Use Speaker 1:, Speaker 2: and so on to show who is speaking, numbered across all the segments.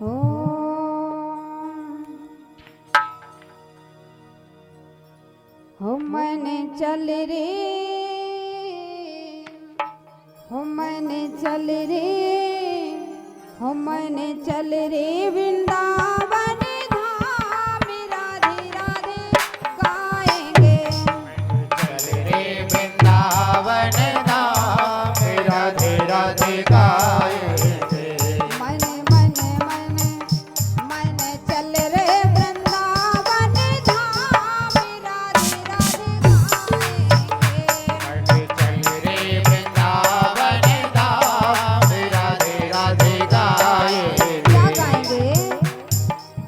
Speaker 1: हो मन चल रे, हो मन चल रे, हो मन चल रे वृंदावन धाम राधे राधे गाएंगे।
Speaker 2: चल रे वृंदावन धाम राधे राधे गाएंगे।
Speaker 1: मन मन मन मन चल रे वृंदावन धाम राधे राधे गाएंगे।
Speaker 2: मन चल रे वृंदावन धाम राधे राधे गाएंगे।
Speaker 1: क्या गाएंगे?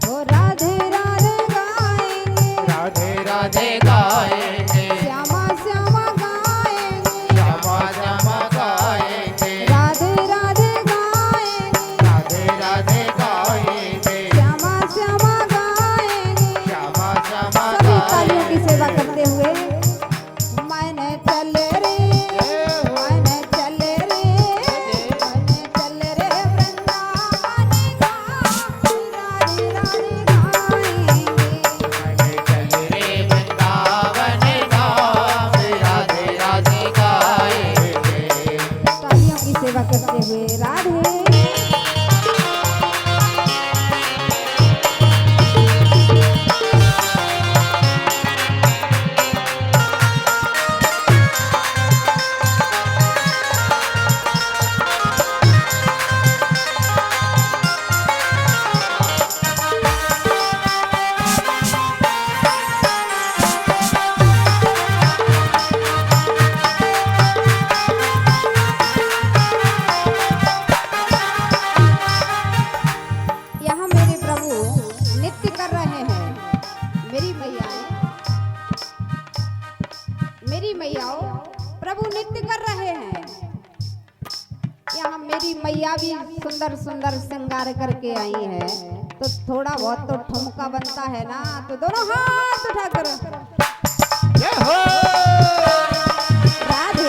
Speaker 1: वो राधे राधे गाएंगे,
Speaker 2: राधे राधे गाएंगे।
Speaker 1: श्यामा श्यामा गाएंगे,
Speaker 2: श्यामा श्यामा गाएंगे।
Speaker 1: राधे राधे गाएंगे,
Speaker 2: राधे राधे गाएंगे।
Speaker 1: श्यामा श्यामा गाएंगे।
Speaker 2: श्यामा श्यामा
Speaker 1: सभी तालियों की
Speaker 2: गाएंगे।
Speaker 1: सेवा करते हुए मन चल रे, मन चल रे, मन चल रे वृंदावन धाम राधे राधे गाएंगे।
Speaker 2: मन चल रे वृंदावन धाम राधे राधे गाएंगे।
Speaker 1: तालियों की सेवा करते हुए राधे। यहाँ मेरे प्रभु नृत्य कर रहे हैं। मेरी मैयाएं, मेरी मैयाओं, प्रभु नृत्य कर रहे हैं। यहाँ मेरी मैया भी सुंदर सुंदर श्रृंगार करके आई है, तो थोड़ा बहुत तो ठुमका बनता है ना, तो दोनों हाथ उठाकर
Speaker 2: जय हो।
Speaker 1: राधे।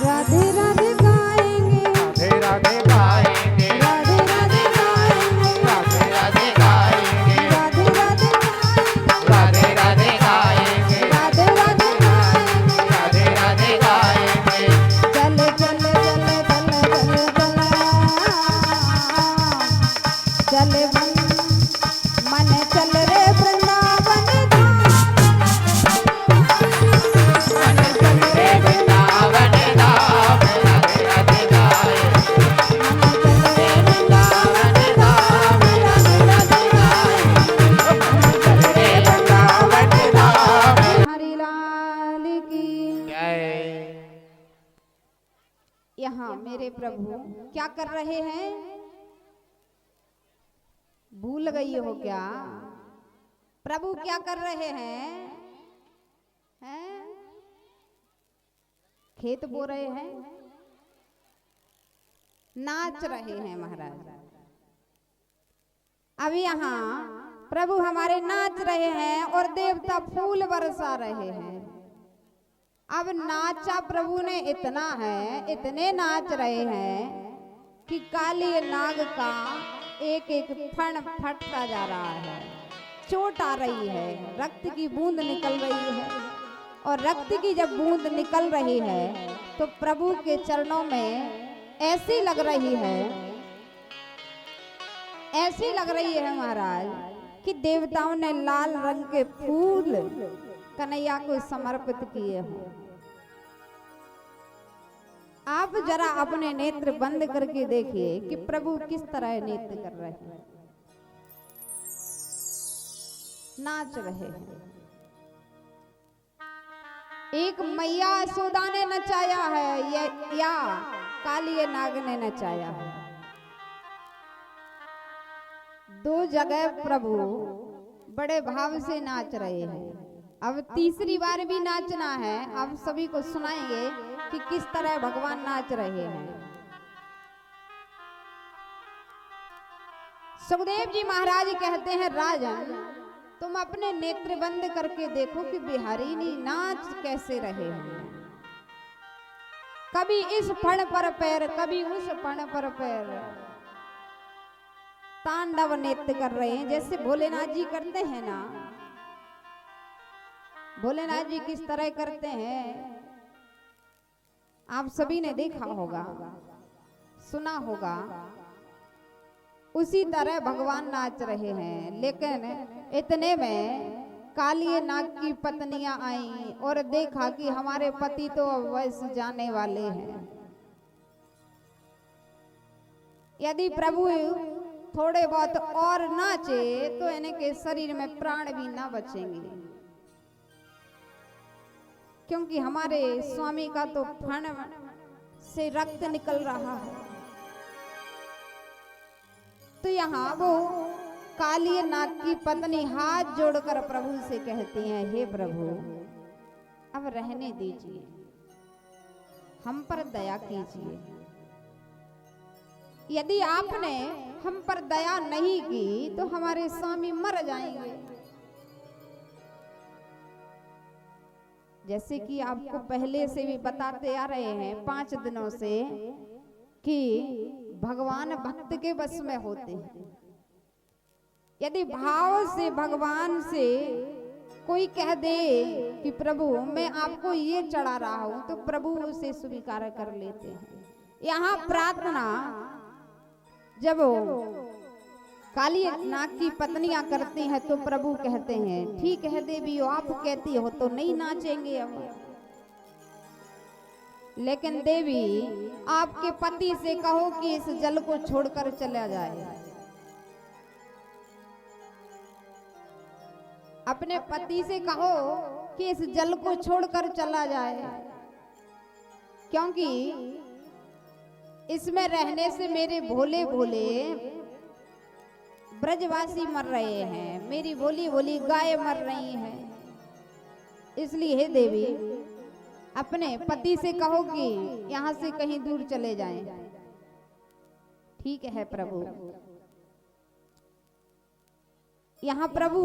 Speaker 1: राधे राधे गाएंगे,
Speaker 2: राधे राधे गाएंगे,
Speaker 1: राधे राधे गाएंगे,
Speaker 2: राधे राधे गाएंगे,
Speaker 1: राधे राधे गाएंगे,
Speaker 2: राधे राधे गाएंगे,
Speaker 1: राधे राधे गाएंगे।
Speaker 2: राधे राधे गाएंगे।
Speaker 1: चल चल चल चल चल चल मन चल रे वृंदावन धाम।
Speaker 2: मन चल रे वृंदावन धाम, राधे राधे गाएंगे,
Speaker 1: मन चल रे
Speaker 2: वृंदावन धाम, राधे राधे गाएंगे, चल रे वृंदावन धाम।
Speaker 1: हरि लाल की।
Speaker 2: जय।
Speaker 1: यहाँ मेरे प्रभु क्या कर रहे हैं? भूल गई हो क्या? प्रभु क्या कर रहे हैं? हैं? खेत बो रहे हैं, नाच रहे हैं महाराज। अब यहाँ प्रभु हमारे नाच रहे हैं और देवता फूल बरसा रहे हैं। अब नाचा प्रभु ने इतना है, इतने नाच रहे हैं कि काली नाग का एक एक फण फटता जा रहा है, चोट आ रही है, रक्त की बूंद निकल रही है। और रक्त की जब बूंद निकल रही है तो प्रभु के चरणों में ऐसी लग रही है, ऐसी लग रही है महाराज कि देवताओं ने लाल रंग के फूल कन्हैया को समर्पित किए हों। आप जरा अपने नेत्र बंद करके देखिए कि प्रभु किस तरह नृत्य कर रहे हैं, नाच रहे हैं। एक मैया यशोदा ने नचाया है या काली नाग ने नचाया है। दो जगह प्रभु बड़े भाव से नाच रहे हैं। अब तीसरी बार भी नाचना है। अब सभी को सुनाएंगे कि किस तरह भगवान नाच रहे हैं। सुखदेव जी महाराज कहते हैं, राजन तुम अपने नेत्र बंद करके देखो कि बिहारिनी नाच कैसे रहे हैं। कभी इस फण पर पैर, कभी उस फण पर पैर, तांडव नृत्य कर रहे हैं जैसे भोलेनाथ जी करते हैं ना। भोलेनाथ जी किस तरह करते हैं आप सभी ने देखा होगा, सुना होगा। उसी तरह भगवान नाच रहे हैं। लेकिन इतने में काली नाग की पत्नियां आई और देखा कि हमारे पति तो वैस जाने वाले हैं। यदि प्रभु थोड़े बहुत और नाचे तो इनके शरीर में प्राण भी ना बचेंगे, क्योंकि हमारे स्वामी का तो फण से रक्त निकल रहा है। तो यहाँ वो काली नाग की पत्नी हाथ जोड़कर प्रभु से कहती हैं, हे प्रभु अब रहने दीजिए, हम पर दया कीजिए। यदि आपने हम पर दया नहीं की तो हमारे स्वामी मर जाएंगे। जैसे कि आपको पहले से भी बताते आ रहे हैं 5 दिनों से कि भगवान भक्त के बस में होते हैं। यदि भाव से भगवान से कोई कह दे कि प्रभु मैं आपको ये चढ़ा रहा हूं तो प्रभु उसे स्वीकार कर लेते हैं। यहाँ प्रार्थना जब काली नाग की पत्नियां करती हैं तो प्रभु कहते हैं, ठीक है देवी आप कहती हो तो नहीं नाचेंगे हम। लेकिन देवी आपके पति से कहो कि इस जल को छोड़कर चला जाए। अपने पति से कहो कि इस जल को छोड़कर चला जाए, क्योंकि इसमें रहने से मेरे भोले भोले ब्रजवासी मर रहे हैं, मेरी भोली भोली गाय मर रही हैं। इसलिए हे देवी अपने पति से कहो कि यहाँ से कहीं दूर चले जाएं। ठीक है प्रभु। यहाँ प्रभु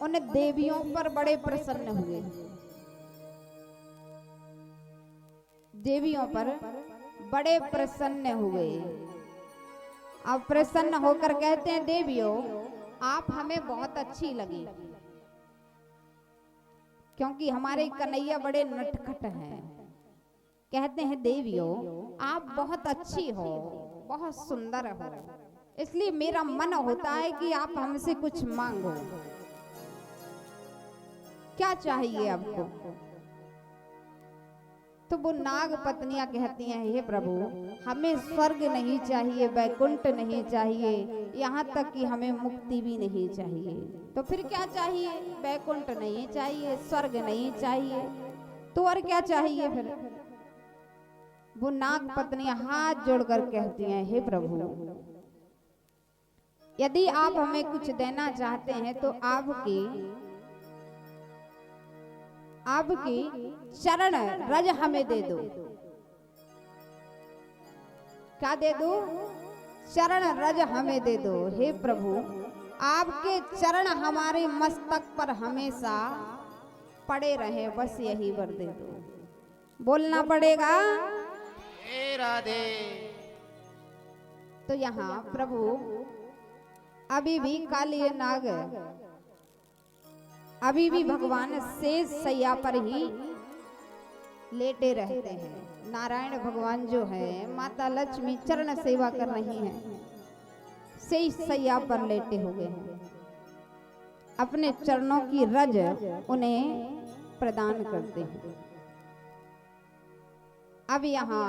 Speaker 1: उन देवियों पर बड़े प्रसन्न हुए। देवियों पर बड़े प्रसन्न हुए। अब प्रसन्न होकर कहते हैं, देवियों आप हमें बहुत अच्छी लगी, क्योंकि हमारे कन्हैया बड़े नटखट हैं। कहते हैं, देवियों आप बहुत अच्छी हो, बहुत सुंदर हो, इसलिए मेरा मन होता है कि आप हमसे कुछ मांगो। क्या चाहिए आपको? तो वो नाग पत्नियां कहती हैं, हे प्रभु हमें स्वर्ग नहीं चाहिए, वैकुंठ नहीं चाहिए, यहाँ तक कि हमें मुक्ति भी नहीं चाहिए। तो फिर क्या चाहिए? वैकुंठ नहीं चाहिए, स्वर्ग नहीं चाहिए, तो और क्या चाहिए फिर? वो नाग पत्नियां हाथ जोड़कर कहती हैं, हे प्रभु यदि आप हमें कुछ देना चाहते हैं तो आपकी चरण रज हमें दे दो। क्या दे दो? चरण रज हमें दे दो। हे प्रभु आपके चरण हमारे मस्तक पर हमेशा पड़े रहे, बस यही वर दे दो। बोलना पड़ेगा,
Speaker 2: हे राधे।
Speaker 1: तो यहाँ प्रभु अभी भी काली नाग, अभी भी भगवान शेष सैया पर ही लेटे रहते हैं। नारायण भगवान जो है, माता लक्ष्मी चरण सेवा कर रही हैं, शेष सैया पर लेटे हुए हैं, अपने चरणों की रज उन्हें प्रदान करते हैं। अब यहाँ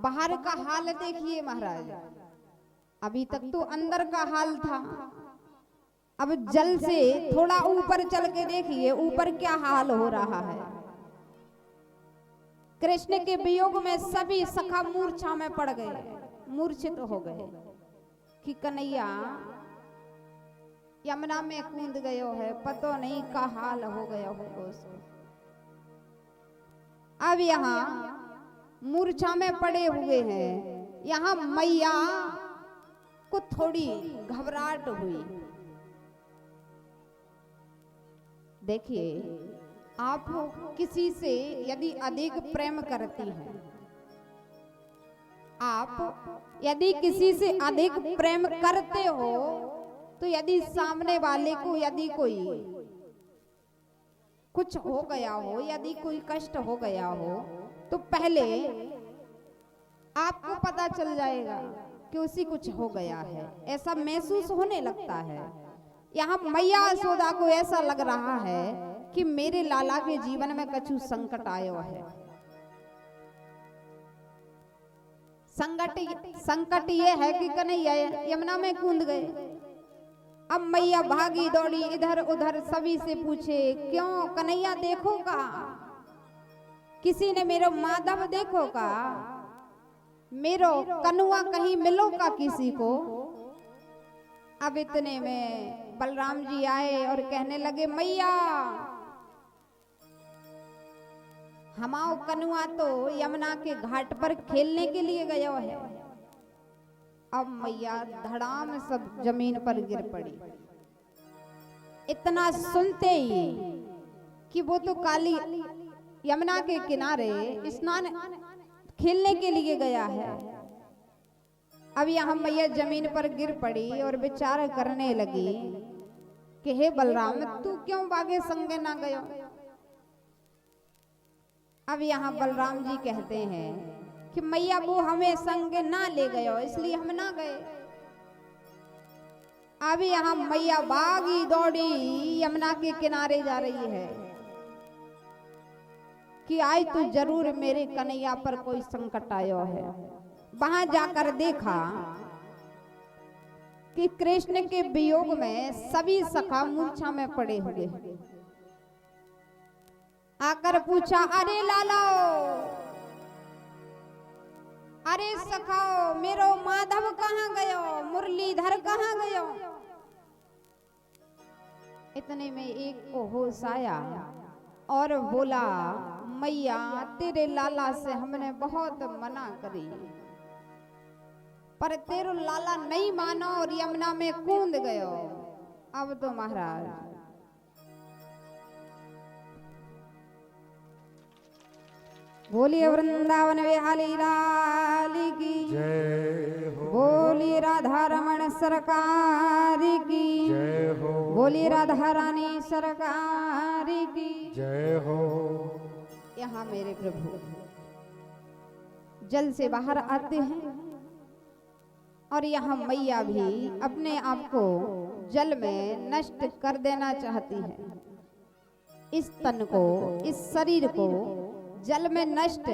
Speaker 1: बाहर का हाल देखिए महाराज, अभी तक तो अंदर का हाल था, अब जल से थोड़ा ऊपर चल के देखिए ऊपर क्या हाल हो रहा है। कृष्ण के वियोग में सभी सखा मूर्छा में पड़ गए, मूर्छित हो गए कि कन्हैया यमुना में कूद गयो है, पतो नहीं का हाल हो गया होगा उसको। अब यहाँ मूर्छा में पड़े हुए हैं। यहाँ मैया को थोड़ी घबराहट हुई। देखिए आप किसी से यदि अधिक प्रेम करती हैं, आप यदि किसी से अधिक प्रेम करते हो, तो यदि सामने वाले को यदि कोई कुछ हो गया हो, यदि कोई कष्ट हो गया हो, तो पहले आपको पता चल जाएगा कि उसी कुछ हो गया है, ऐसा महसूस होने लगता है। यहाँ मैया यशोदा को ऐसा लग रहा है कि मेरे लाला के जीवन में कछु संकट आयो है। संकट ये है कि कन्हैया यमुना में कूद गए। अब मैया भागी दौड़ी इधर उधर, सभी से पूछे, क्यों कन्हैया देखो का, किसी ने मेरो माधव देखो का, मेरो कनुआ कहीं मिलो का किसी को। अब इतने में बलराम जी आए और कहने लगे, मैया हमाओ कनुआ तो यमुना के घाट पर खेलने के लिए गया है। अब मैया धड़ाम सब जमीन पर गिर पड़ी। इतना सुनते ही कि वो तो काली यमुना के किनारे स्नान खेलने के लिए गया है। अब यहाँ मैया जमीन पर गिर पड़ी और विचार करने लगी कि हे बलराम तू क्यों बागे संगे ना गयो। अब यहाँ बलराम जी कहते हैं कि मैया वो हमें संग ना ले गयो, इसलिए हम ना गए। अब यहाँ मैया भागी दौड़ी यमुना के किनारे जा रही है कि आज तो जरूर मेरे कन्हैया पर कोई संकट आयो है। वहां जाकर देखा कि कृष्ण के वियोग में सभी सखा मूर्छा में पड़े हुए हैं। आकर पूछा, अरे लालाओ, अरे सखाओ, मेरो माधव कहाँ गयो, मुरलीधर कहाँ गयो। इतने में एक को होश आया और बोला, मैया तेरे लाला से हमने बहुत मना करी, पर तेरो लाला नहीं मानो और यमुना में कूद गयो। अब तो महाराज बोलिए वृंदावन बिहारी लाल की
Speaker 3: जय हो,
Speaker 1: बोलिए राधा रमण सरकार की
Speaker 3: जय हो,
Speaker 1: बोलिए राधा रानी सरकार की
Speaker 3: जय हो।
Speaker 1: यहाँ मेरे प्रभु जल से बाहर आते हैं और यहाँ मैया भी अपने आप को जल में नष्ट कर देना चाहती है। इस तन को, इस शरीर को जल में नष्ट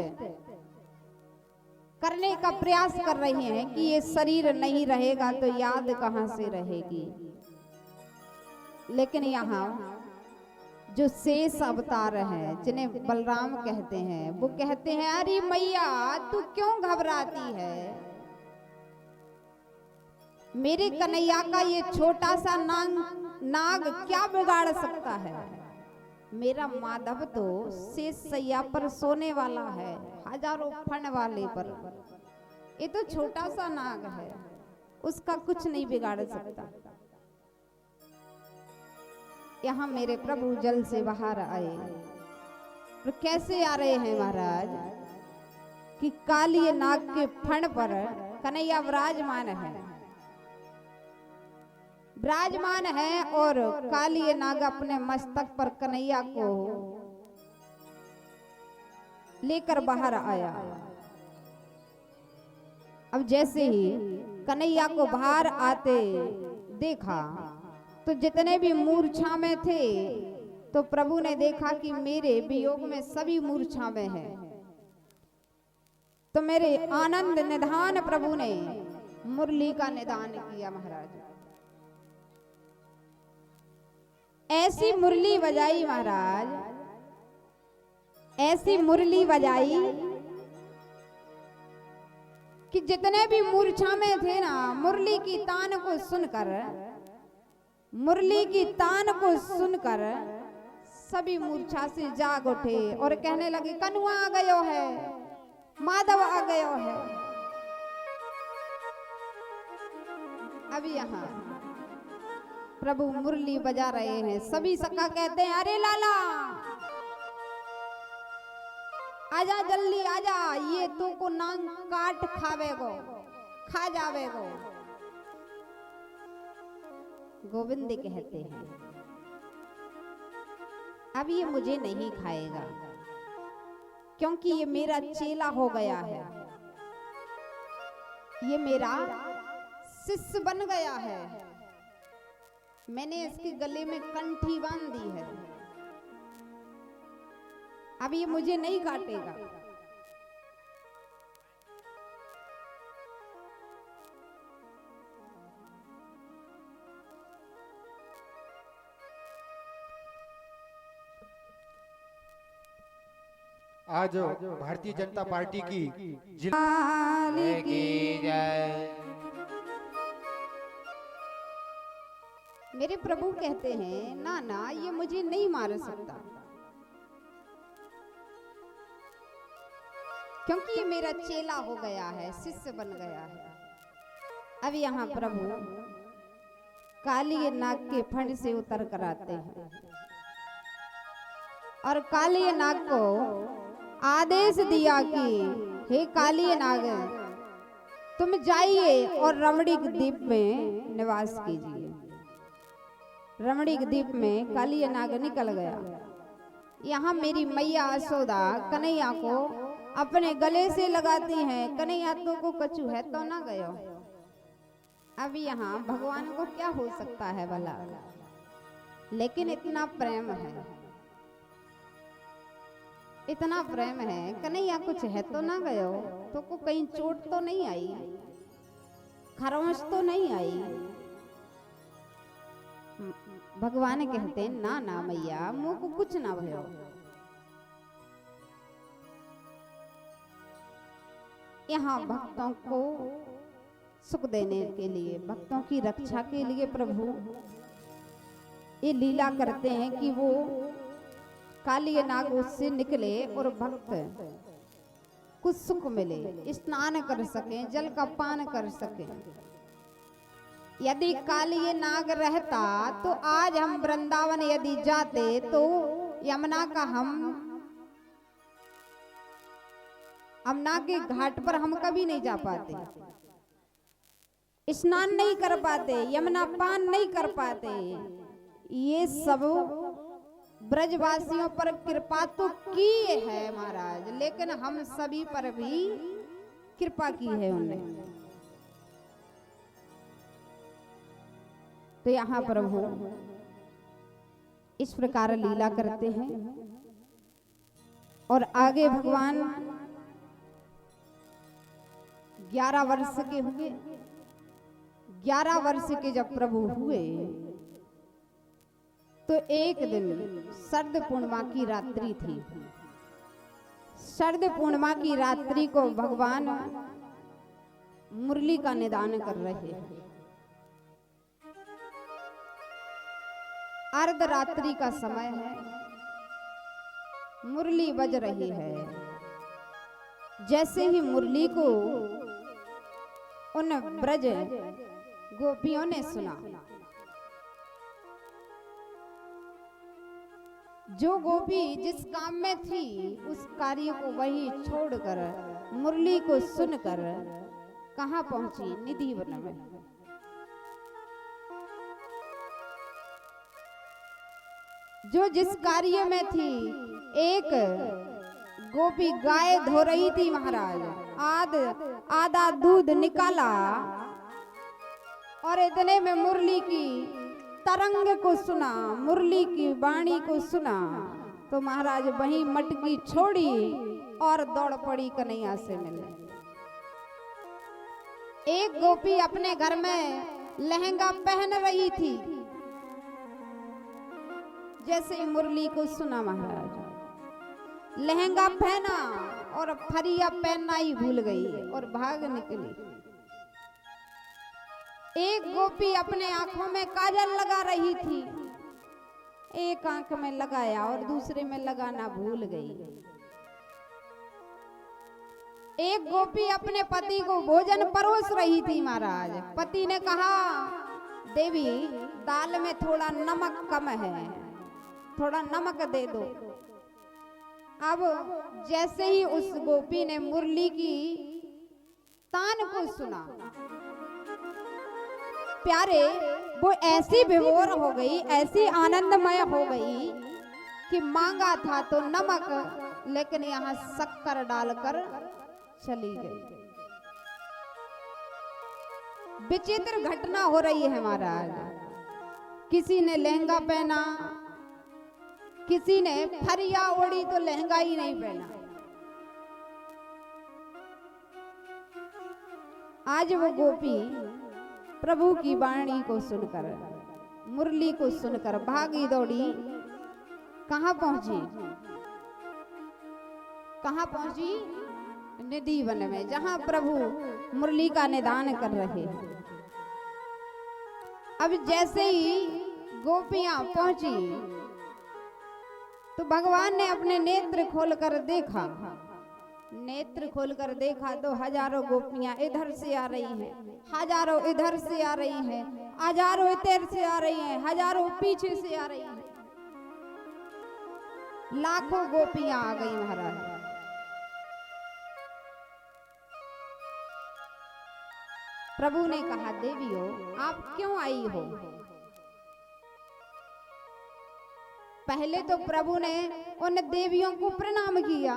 Speaker 1: करने का प्रयास कर रही हैं कि ये शरीर नहीं रहेगा तो याद कहां से रहेगी। लेकिन यहाँ जो शेष अवतार है जिन्हें बलराम कहते हैं, वो कहते हैं अरे मैया तू क्यों घबराती है, मेरे कन्हैया का ये छोटा सा नाग क्या बिगाड़ सकता है। मेरा माधव तो शेष सैया पर सोने वाला है, हजारों फण वाले पर, ये तो छोटा सा नाग है, उसका कुछ नहीं बिगाड़ सकता। यहाँ मेरे प्रभु जल से बाहर आए और कैसे आ रहे हैं महाराज कि काली नाग के फण पर कन्हैया विराजमान है और काली नाग अपने मस्तक पर कन्हैया को लेकर बाहर आया। अब जैसे ही कन्हैया को बाहर आते देखा तो जितने भी मूर्छा में थे तो प्रभु ने देखा कि मेरे वियोग में सभी मूर्छा में हैं। तो मेरे आनंद निधान प्रभु ने मुरली का निदान किया महाराज। ऐसी मुरली बजाई महाराज, ऐसी मुरली बजाई कि जितने भी मूर्छा में थे ना, मुरली की तान को सुनकर सभी मूर्छा से जाग उठे और कहने लगे कन्हुआ आ गयो है, माधव आ गयो है। अभी यहाँ प्रभु मुरली बजा रहे हैं, सभी सखा कहते हैं अरे लाला आजा जल्दी आजा, ये तू को नांग काट खावेगो, खा जावेगो। गोविंद कहते हैं अब ये मुझे नहीं खाएगा क्योंकि ये मेरा चेला हो गया है, ये मेरा शिष्य बन गया है, मैंने इसके गले में कंठी बांध दी है, अब ये मुझे नहीं काटेगा।
Speaker 3: आज भारतीय जनता पार्टी की जिला
Speaker 2: की जय।
Speaker 1: मेरे प्रभु कहते हैं ना ना ये मुझे नहीं मार सकता क्योंकि ये मेरा चेला हो गया है, शिष्य बन गया है। अब यहाँ प्रभु काली नाग के फंड से उतर कर आते हैं और काली नाग को आदेश दिया कि हे काली नाग तुम जाइए और रमणीक द्वीप में निवास कीजिए। रमणीक द्वीप में काली नाग निकल गया। यहाँ मेरी मैया यशोदा कन्हैया को अपने गले से लगाती हैं, कन्हैया तो को कछु है तो ना गयो। अब यहाँ भगवान को क्या हो सकता है भला, लेकिन इतना प्रेम है, इतना प्रेम है, कन्हैया कुछ है तो ना गयो, तो को कहीं चोट तो नहीं आई, खरोंच तो नहीं आई। भगवान कहते हैं ना ना मैया मुंह को कुछ ना भयो। यहाँ भक्तों को सुख देने के लिए, भक्तों की रक्षा के लिए प्रभु ये लीला करते हैं कि वो काली नाग उससे निकले और भक्त कुछ सुख मिले, स्नान कर सके, जल का पान कर सके। यदि काली नाग रहता तो आज हम वृंदावन यदि जाते तो यमुना का हम यमुना के घाट पर हम कभी नहीं जा पाते, स्नान नहीं कर पाते, यमुना पान नहीं कर पाते। ये सब ब्रजवासियों पर कृपा तो की है महाराज, लेकिन हम सभी पर भी कृपा की है उन्होंने। तो यहाँ प्रभु इस प्रकार लीला करते हैं और आगे भगवान 11 वर्ष के हुए। 11 वर्ष के जब प्रभु हुए तो एक दिन शरद पूर्णिमा की रात्रि थी। शरद पूर्णिमा की रात्रि को भगवान मुरली का निदान कर रहे हैं। अर्धरात्रि का समय है, मुरली बज रही है। जैसे ही मुरली को उन ब्रज गोपियों ने सुना, जो गोपी जिस काम में थी उस कार्य को वही छोड़कर मुरली को सुनकर कहाँ पहुंची? निधि वन में। जो जिस कार्य में थी, एक गोपी गाय धो रही थी महाराज, आधा दूध निकाला और इतने में मुरली की तरंग को सुना, मुरली की वाणी को सुना, तो महाराज वहीं मटकी छोड़ी और दौड़ पड़ी कन्हैया से मिलने। एक गोपी अपने घर में लहंगा पहन रही थी, जैसे ही मुरली को सुना महाराज लहंगा पहना और फरिया पहनना ही भूल गई और भाग निकली। एक गोपी अपने आंखों में काजल लगा रही थी, एक आंख में लगाया और दूसरे में लगाना भूल गई। एक गोपी अपने पति को भोजन परोस रही थी महाराज। पति ने कहा, देवी दाल में थोड़ा नमक कम है, थोड़ा नमक दे दो। अब जैसे ही उस गोपी ने मुरली की तान को सुना, प्यारे वो ऐसी विभोर हो गई, ऐसी आनंदमय हो गई कि मांगा था तो नमक, लेकिन यहाँ शक्कर डालकर चली गई। विचित्र घटना हो रही है महाराज। किसी ने लहंगा पहना, किसी ने फरिया ओढ़ी तो लहंगा ही नहीं पहना। आज वो गोपी प्रभु की वाणी को सुनकर, मुरली को सुनकर भागी दौड़ी, कहां पहुंची? कहां पहुंची? निधि वन में, जहां प्रभु मुरली का निदान कर रहे हैं। अब जैसे ही गोपियां पहुंची तो भगवान ने अपने नेत्र खोलकर देखा। नेत्र खोलकर देखा तो हजारों गोपियां इधर से आ रही हैं, हजारों इधर से आ रही हैं, हजारों इधर से आ रही हैं, हजारों पीछे से आ रही हैं। लाखों गोपियां आ गई महाराज। प्रभु ने कहा, देवियों आप क्यों आई हो? पहले तो प्रभु ने उन देवियों को प्रणाम किया,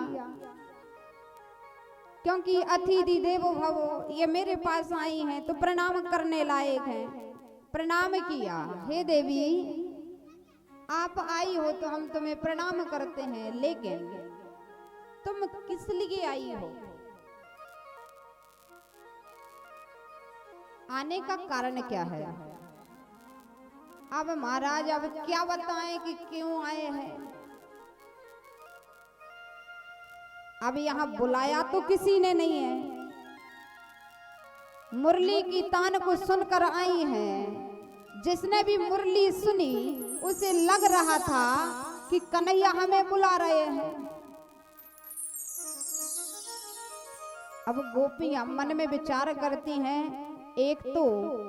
Speaker 1: क्योंकि अतिथि देवो भवो, ये मेरे पास आई हैं तो प्रणाम करने लायक हैं। प्रणाम किया, हे देवी आप आई हो तो हम तुम्हें प्रणाम करते हैं, लेकिन तुम किस लिए आई हो? आने का कारण क्या है? अब महाराज अब क्या बताएं कि क्यों आए हैं? अब यहाँ बुलाया तो किसी ने नहीं है, मुरली की तान को सुनकर आई हैं। जिसने भी मुरली सुनी उसे लग रहा था कि कन्हैया हमें बुला रहे हैं। अब गोपियां मन में विचार करती हैं, एक तो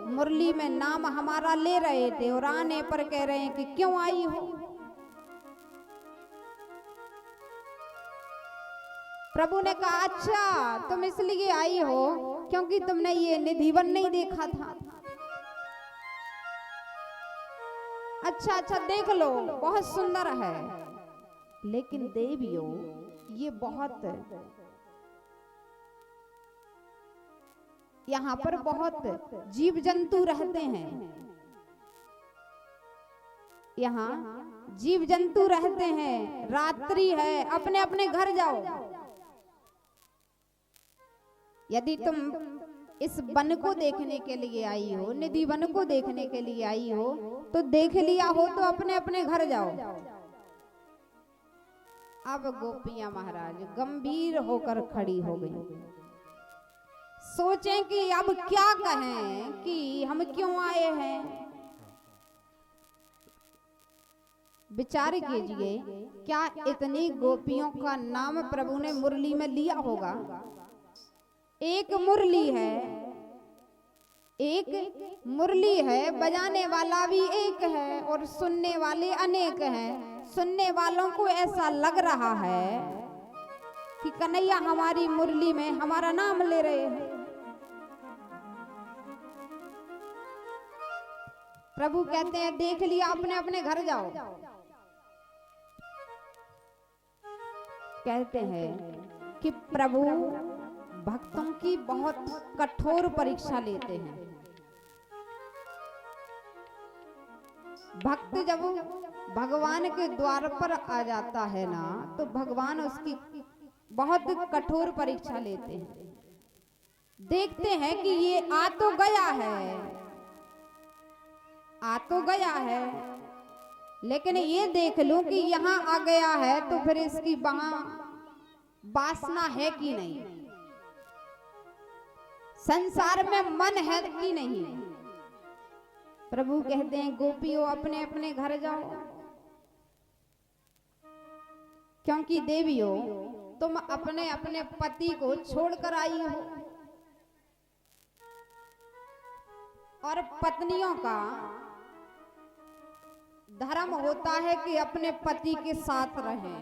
Speaker 1: मुरली में नाम हमारा ले रहे थे और आने पर कह रहे हैं कि क्यों आई हो? प्रभु ने कहा अच्छा तुम इसलिए आई हो क्योंकि तुमने ये निधिवन नहीं देखा था। अच्छा अच्छा देख लो, बहुत सुंदर है, लेकिन देवियों ये बहुत, यहाँ पर बहुत जीव जंतु रहते हैं, यहाँ जीव जंतु रहते हैं, रात्रि है, अपने अपने घर जाओ। यदि तुम इस वन को देखने के लिए आई हो, निधि वन को देखने के लिए आई हो, तो देख लिया हो तो अपने अपने घर जाओ। अब गोपियां महाराज गंभीर होकर खड़ी हो गई, सोचें कि अब क्या कहें कि हम क्यों आए हैं। विचार कीजिए, क्या इतनी गोपियों का नाम प्रभु ने मुरली में लिया होगा? एक मुरली है, एक मुरली है, बजाने वाला भी एक है और सुनने वाले अनेक हैं। सुनने वालों को ऐसा लग रहा है कि कन्हैया हमारी मुरली में हमारा नाम ले रहे हैं। प्रभु कहते हैं देख लिया, अपने अपने घर जाओ। कहते हैं कि प्रभु भक्तों की बहुत कठोर परीक्षा लेते हैं। भक्त जब भगवान के द्वार पर आ जाता है ना, तो भगवान उसकी बहुत कठोर परीक्षा लेते हैं। देखते हैं कि ये आ तो गया है, आ तो गया है, लेकिन ये देख लूं कि यहाँ आ गया है तो फिर इसकी वहां वासना है कि नहीं, संसार में मन है कि नहीं। प्रभु कहते हैं गोपियों अपने अपने घर जाओ, क्योंकि देवियों तुम अपने अपने पति को छोड़कर आई हो, और पत्नियों का धर्म होता है कि अपने पति के साथ रहें,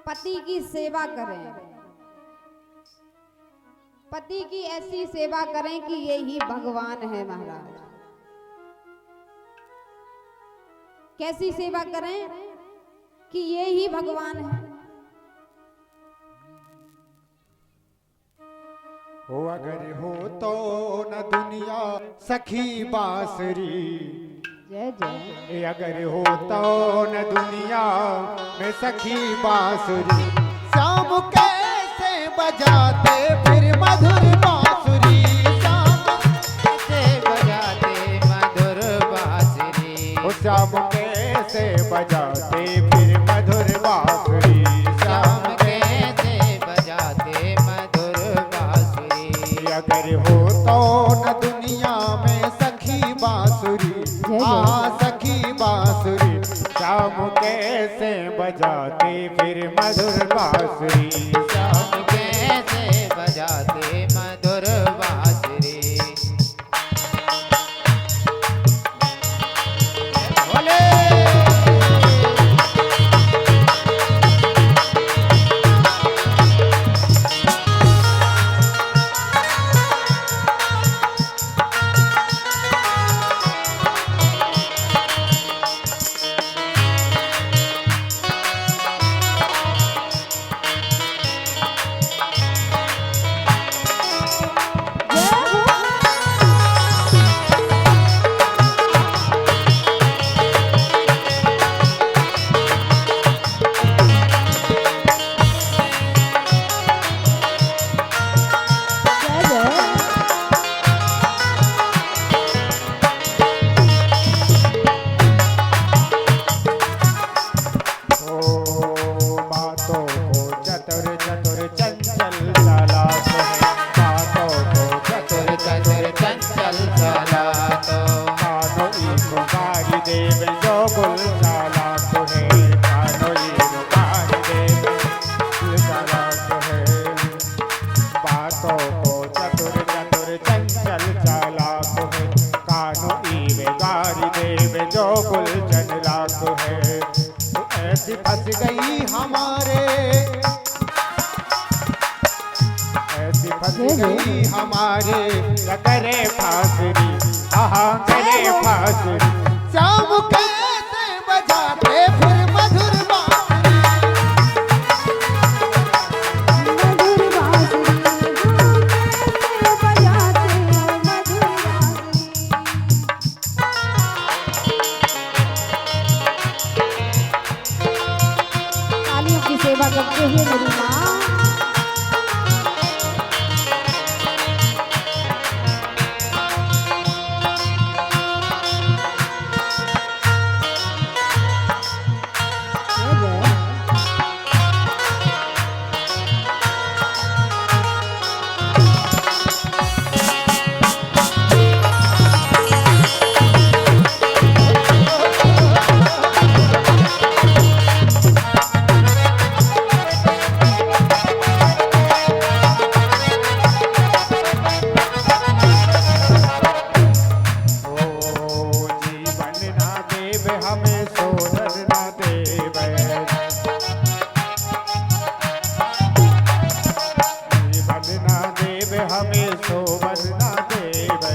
Speaker 1: पति की सेवा करें, पति की ऐसी सेवा करें कि ये ही भगवान है महाराज। कैसी सेवा करें कि ये ही भगवान है।
Speaker 3: हो अगर हो तो न दुनिया सखी बांसुरी,
Speaker 1: जय जय।
Speaker 3: अगर हो तो न दुनिया में सखी बांसुरी, शाम कैसे बजाते फिर मधुर बांसुरी,
Speaker 2: शाम कैसे बजाते मधुर बांसुरी,
Speaker 3: शाम कैसे बजाते फिर मधुर बांसुरी,
Speaker 2: शाम कैसे बजाते मधुर बांसुरी।
Speaker 3: अगर हो तो न दुनिया में सखी बांसुरी, सखी बांसुरी, शाम कैसे बजाते फिर मधुर बांसुरी,
Speaker 2: शाम कैसे बजाते मधुर बांसुरी।
Speaker 3: बोले ऐसी फंस गई हमारे करे फांसरी, आहा करे फांसरी। श्याम कैसे बजाते फिर मधुर बांसुरी,
Speaker 1: मधुर बांसुरी, हाँ कैसे बजाते हो मधुर बांसुरी। तालियों की सेवा करते हुए मेरी माँ।
Speaker 3: हमें शोधन न देवे, जीवन न देवे हमें शोभन न देवे,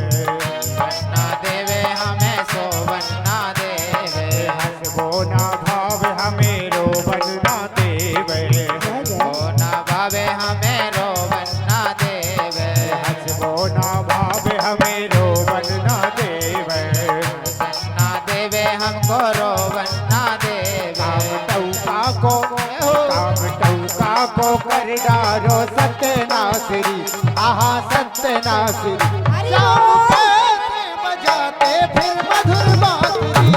Speaker 2: ना देवे हमें शोभन ना देवे,
Speaker 3: हंसबो ना भाव हमें रोबन न देवे,
Speaker 2: ओ ना भावे हमें रोवन ना देवे,
Speaker 3: हंसबो ना भाव हमें रोबन न देवे।
Speaker 2: ना देवे हमको रोवन ना देवे,
Speaker 3: काम टौका को कर डारो सत्यनासरी, आहा सत्यनासरी। श्याम कैसे बजाते फिर मधुर बांसुरी,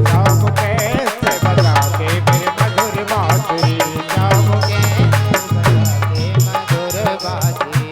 Speaker 3: श्याम कैसे बजाते फिर मधुर बांसुरी, श्याम
Speaker 2: के बजाते मधुर बांसुरी।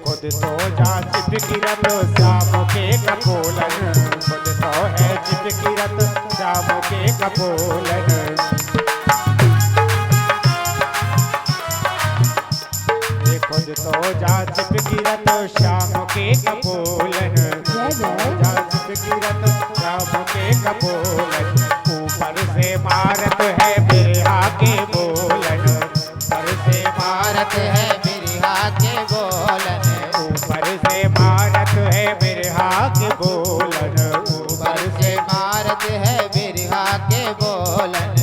Speaker 3: खुद तो जा चिपकिरत श्याम के कपोलन, खुद तो है चिपकिरत श्याम के कपोलन। खुद तो जा चिपकिरत श्याम के कपोलन, जा चिपकिरत श्याम के कपोलन। ऊपर से मारत है बिरहा के बोलन, ऊपर से
Speaker 2: भारत है बिरहा के बोलन,
Speaker 3: ऊपर से भारत है बिरहा के बोलन,
Speaker 2: ऊपर से भारत है बिरहा के बोलन।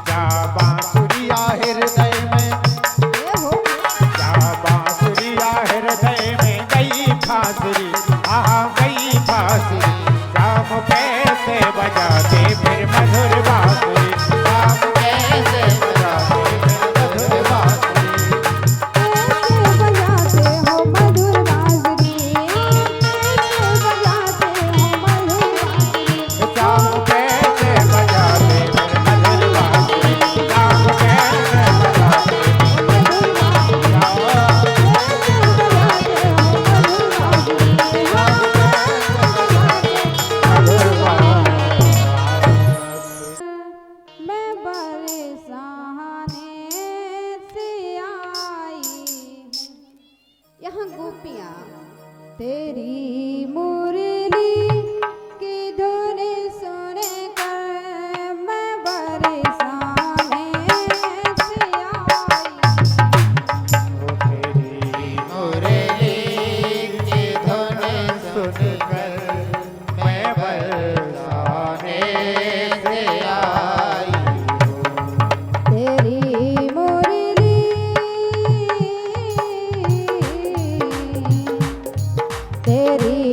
Speaker 3: जा बांसुरिया हृदय में, जा बांसुरिया हृदय में गई फांसरी, आहा गई फांसरी। श्याम कैसे बजाते फिर मधुर बांसुरी, श्याम कैसे बजाते फिर मधुर बांसुरी।
Speaker 1: कैसे बजाते हो मधुर बांसुरी, कैसे बजाते हो मधुर बांसुरी।
Speaker 3: श्याम कैसे बजाते फिर मधुर बांसुरी, श्याम कैसे बजाते फिर मधुर बांसुरी।
Speaker 1: मैं बरसाने से आई, यहाँ गोपियाँ तेरी मुरली की धुन सुन कर मैं बरसाने से आई।
Speaker 2: मुरली की धुन
Speaker 3: सुनकर मैं बरसाने से
Speaker 2: आई
Speaker 1: तेरी मुरली, तेरी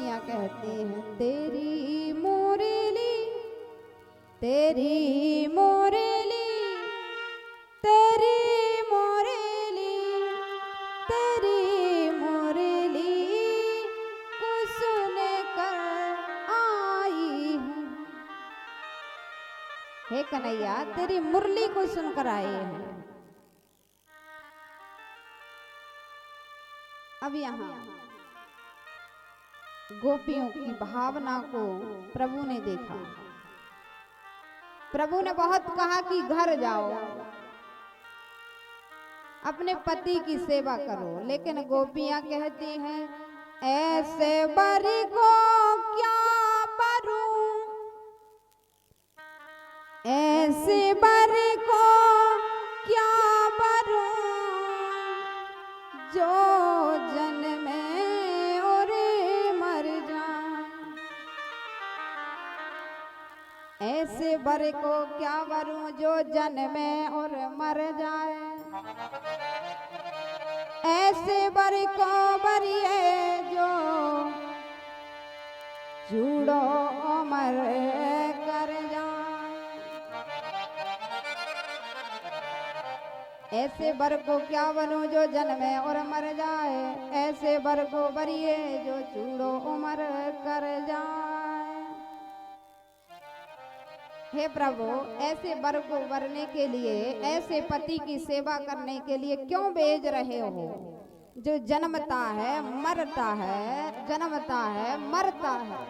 Speaker 1: गोपियां कहती हैं तेरी मोरेली, तेरी मोरेली, तेरी मोरेली, तेरी मोरेली को सुन कर आई हूँ। हे कन्हैया तेरी मुरली को सुनकर आए हैं। अब यहाँ गोपियों की भावना को प्रभु ने देखा। प्रभु ने बहुत कहा कि घर जाओ, अपने पति की सेवा करो, लेकिन गोपियां कहती हैं ऐसे बरी को क्या करूं, ऐसे बरी को क्या करूं, जो जन्मे और मर जाए। ऐसे बर को क्या करूं जो जन्मे और मर जाए। ऐसे बर को बरिए जो जूड़ो मर कर जाए। ऐसे बर को क्या बनूं जो जन्मे और मर जाए। ऐसे बर को बरिए जो चूड़ो उमर कर जाए। हे प्रभु, ऐसे बर को वरने के लिए, ऐसे पति की सेवा करने के लिए क्यों भेज रहे हो जो जन्मता है मरता है, जन्मता है मरता है।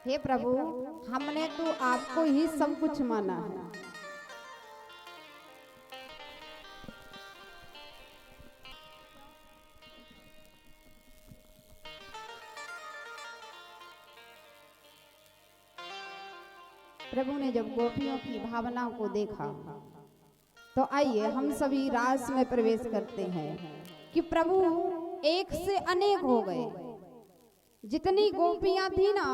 Speaker 1: हे प्रभु, हमने तो आपको ही सब कुछ माना है। प्रभु ने जब गोपियों की भावना को देखा तो आइए हम सभी रास में प्रवेश करते हैं कि प्रभु एक से अनेक हो गए। जितनी गोपियां थी ना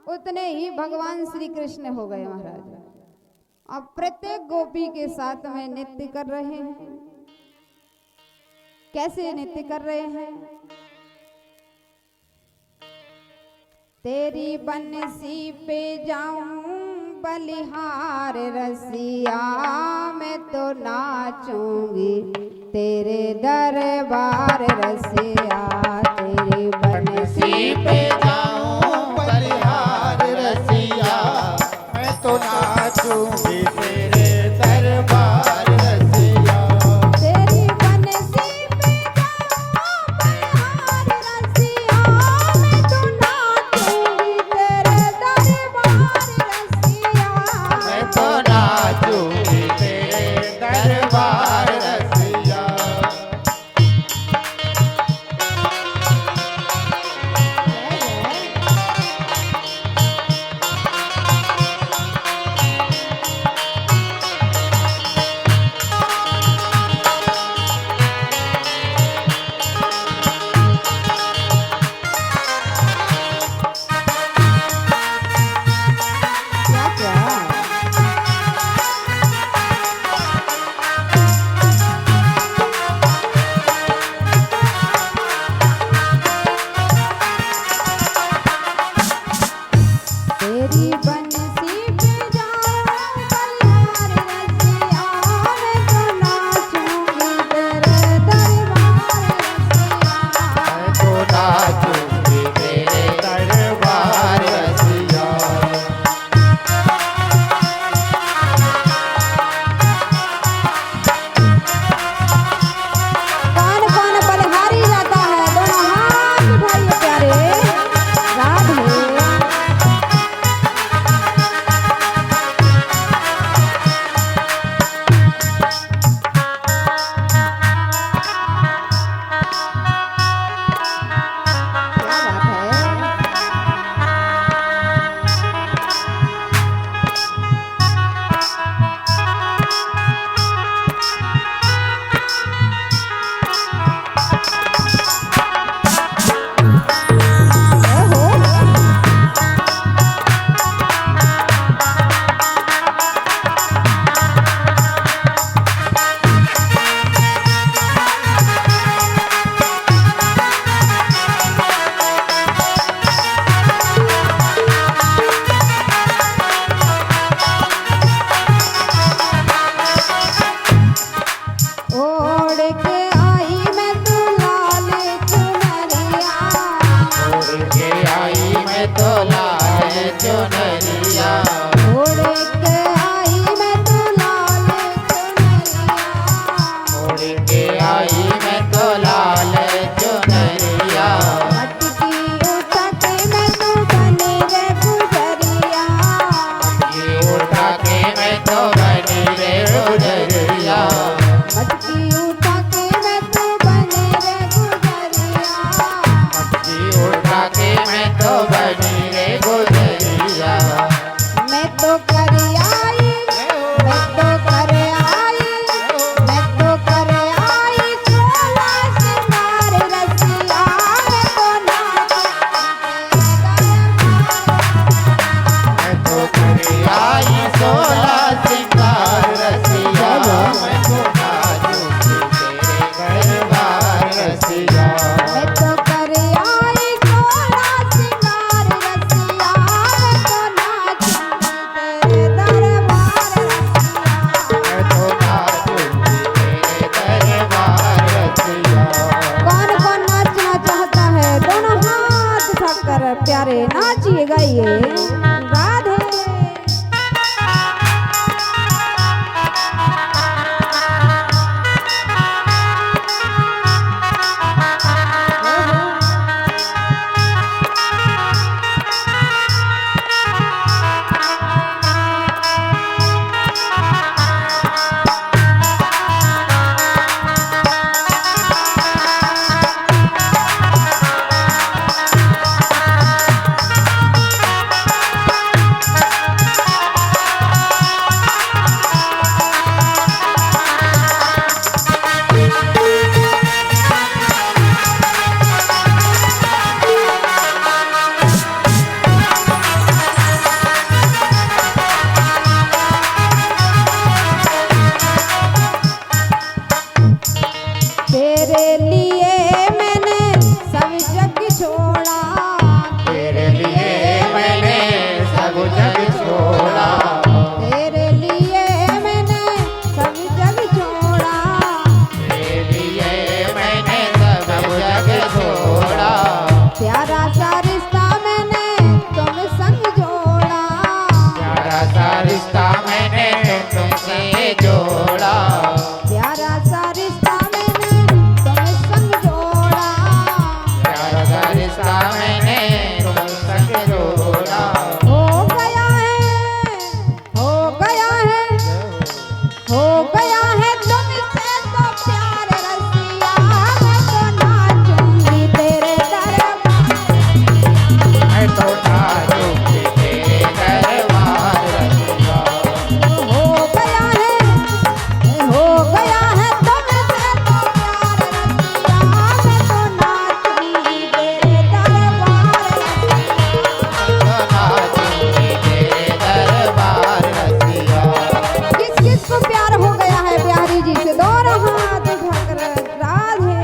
Speaker 1: उतने ही भगवान श्री कृष्ण हो गए महाराज। अब प्रत्येक गोपी के साथ में नृत्य कर रहे हैं। कैसे नृत्य कर रहे हैं? तेरी बंसी पे जाऊं बलिहार रसिया, मैं तो नाचूंगी तेरे दरबार रसिया। तेरी बंसी पे
Speaker 2: जाऊं बलिहार रसिया, मैं तो नाचूंगी तेरे दरबार रसिया।
Speaker 1: तेरी बंसी पे जाऊं बलिहार रसिया, मैं तो नाचूंगी तेरे दरबार रसिया।
Speaker 2: मैं तो नाचूंगी तेरे दरबार रसिया। आई मैं तो लाल चुनरिया
Speaker 1: ओढ़ के आई मैं तो लाल चुनरिया
Speaker 2: ओढ़ के आई मैं तो लाल चुनरिया
Speaker 1: मटकी उठा के मैं तो बनी रे गुजरिया
Speaker 2: ये उठा के मैं तो बनी रे गुजरिया
Speaker 1: मटकी उठा के मैं तो बनी रे गुजरिया
Speaker 2: ये उठा के मैं तो बनी रे गुजरिया
Speaker 1: मैं तो कर आई मैं तो कर आई मैं तो कर आई सोला सिंगार रसिया मैं तो नाच
Speaker 2: मैं तो करे आई 16 सिंगार रसिया मैं तो नाचूंगी तेरे दरबार रसिया
Speaker 1: मैं तो कर आई सोला सिंगार रसिया मैं तो नाच तेरे दरबार रसिया
Speaker 2: मैं तो नाचूंगी तेरे दरबार रसिया
Speaker 1: कौन कौन नाचना चाहता है दोनों हाथ उठाकर प्यारे नाचिए गाइए राधे तेरे लिए मैंने सब जग छोड़ा
Speaker 2: तेरे लिए मैंने सब जग छोड़ा
Speaker 1: तेरे लिए मैंने सब जग छोड़ा
Speaker 2: तेरे लिए मैंने सब जग छोड़ा
Speaker 1: प्यारा सा रिश्ता मैंने तुम संग जोड़ा
Speaker 2: प्यारा सा रिश्ता मैंने तुमसे जोड़ा
Speaker 1: प्यारा सा रिश्ता मैंने तुम संग जोड़ा
Speaker 2: प्यारा सा रिश्ता मैंने तुमसे जोड़ा
Speaker 1: हो गया है हो गया है हो गया है तुमसे तो प्यार रसिया मैं तो नाचूंगी तेरे दरबार
Speaker 2: मैं तो नाचूंगी तेरे दरबार रसिया
Speaker 1: हो गया है तुमसे तो प्यार रसिया मैं तो नाचूंगी तेरे दरबार
Speaker 2: नाचूंगी तेरे दरबार रसिया
Speaker 1: किस किस को प्यार हो गया है बिहारी जी से दोनों हाथ उठाकर राधे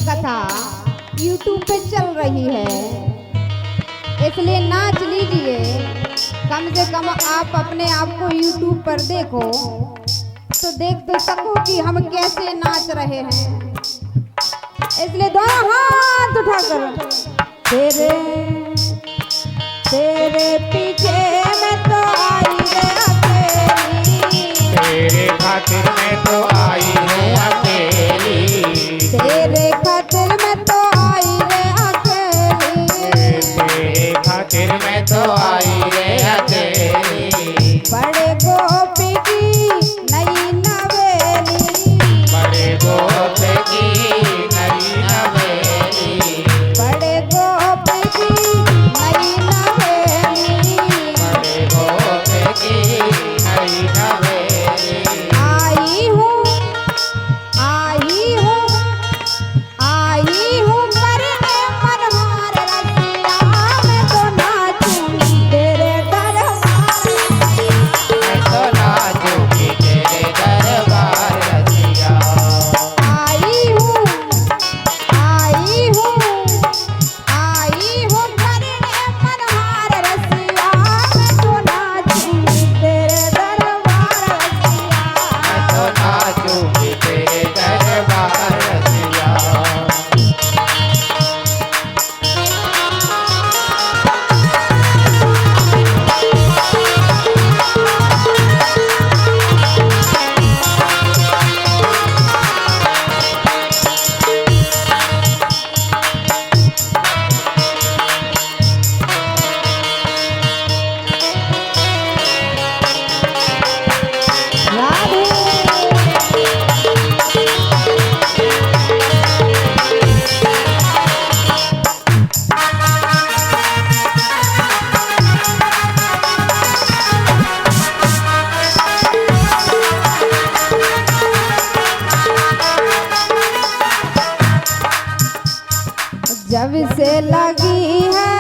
Speaker 1: कथा YouTube पे चल रही है, इसलिए नाच लीजिए। कम से कम आप अपने आप को YouTube पर देखो। तो देख तो सको कि हम कैसे नाच रहे हैं। इसलिए दोनों हाथ उठाकर तेरे तेरे पीछे मैं तो आई रे अकेली,
Speaker 3: तेरे खातिर मैं तो आई हूँ अकेली,
Speaker 1: तेरे खातिर मैं तो आई रे अकेली,
Speaker 3: तेरे खातिर मैं तो आई रे अकेली।
Speaker 1: बड़े गोपी की नई नवेली,
Speaker 3: बड़े गोपे की नई नवेली,
Speaker 1: बड़े गोपी की नई नवेली,
Speaker 3: बड़े गोपे की नई नवेली।
Speaker 1: आई हूँ आई हूँ आई हूँ करने मनहार रसिया, मैं तो नाचूंगी तेरे दरबार,
Speaker 3: मैं तो नाचूंगी तेरे दरबार रसिया।
Speaker 1: आई हूँ आई हूँ आई हूँ करने मनहार रसिया, मैं तो नाचूंगी तेरे दरबार रसिया।
Speaker 3: मैं तो नाचूंगी तेरे दरबार रसिया।
Speaker 1: जब से लगी है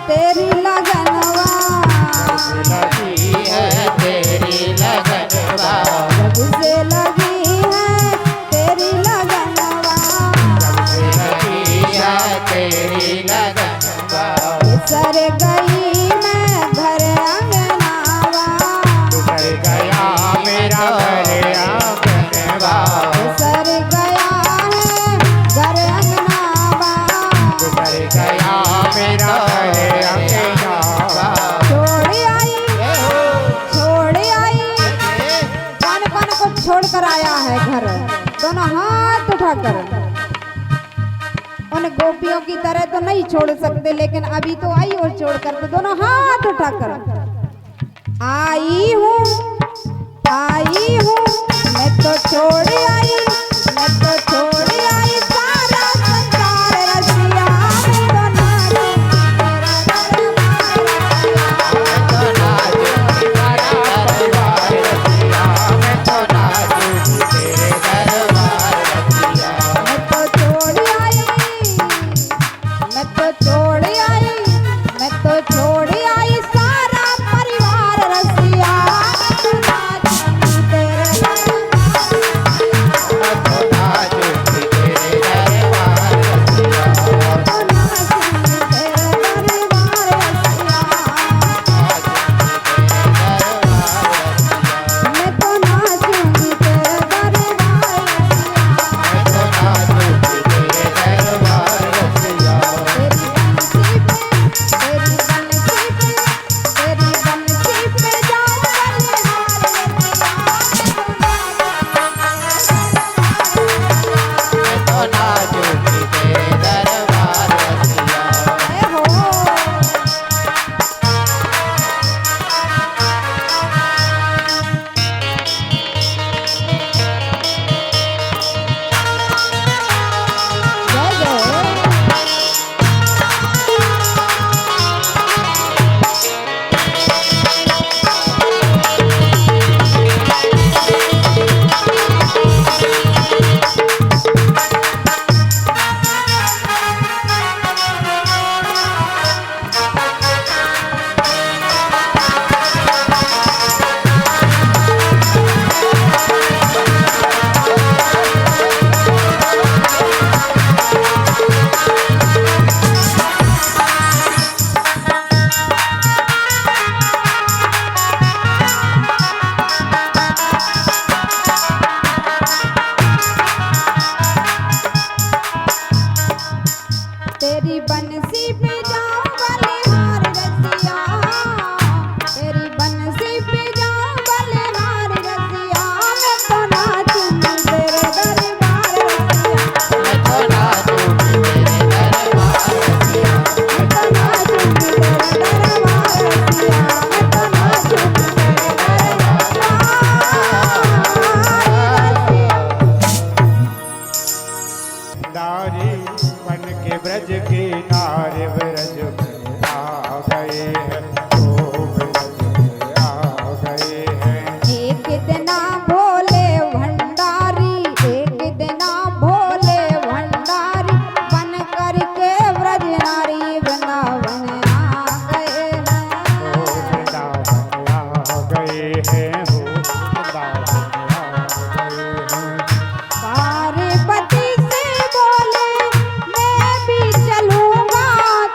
Speaker 1: तेरी लगनवा,
Speaker 3: लगी है तेरी लगनवा,
Speaker 1: जब से लगी है तेरी लगनवा,
Speaker 3: लगी है तेरी लगनवा।
Speaker 1: सर गई मैं घर अंगनावा,
Speaker 3: कर गया मेरा घर आंगनवा,
Speaker 1: सर गया है घर अंगनावा,
Speaker 3: कर गया मेरा घर आंगनवा।
Speaker 1: छोड़ आई कौन कौन को छोड़ कर आया है घर, दोनों हाथ उठाकर। उन गोपियों की तरह तो नहीं छोड़ सकते, लेकिन अभी तो आई और छोड़ कर, तो दोनों हाथ उठाकर आई हूँ मैं तो छोड़ आई, मैं तो छोड़ आई सारा संसार रसिया, मैं तो नाचूंगी तेरे दरबार रसिया।
Speaker 3: मैं तो नाचूंगी तेरे दरबार रसिया।
Speaker 1: मैं तो छोड़ आई मैं तो छोड़ आई सारा परिवार रसिया, मैं तो नाचूंगी तेरे दरबार। बंसी पे जाऊं बलिहार रसिया, तेरी बंसी पे जाऊं बलिहार रसिया, मैं तो नाचूंगी तेरे दरबार रसिया,
Speaker 2: मैं तो नाचूंगी तेरे दरबार रसिया,
Speaker 1: मैं तो नाचूंगी तेरे दरबार रसिया, मैं तो नाचूंगी तेरे
Speaker 3: नारी बन के ब्रज की नारी ब्रज में आ गए हैं, ओ ब्रज में आ गए हैं।
Speaker 1: एक दिना भोले भंडारी, एक दिना भोले भंडारी, बन करके ब्रज नारी वृंदावन आ गए
Speaker 3: ओ
Speaker 1: हैं।
Speaker 3: वृंदावन आ गए हैं, ओ वृंदावन आ गए हैं।
Speaker 1: पार्वती से बोले मैं भी चलूंगा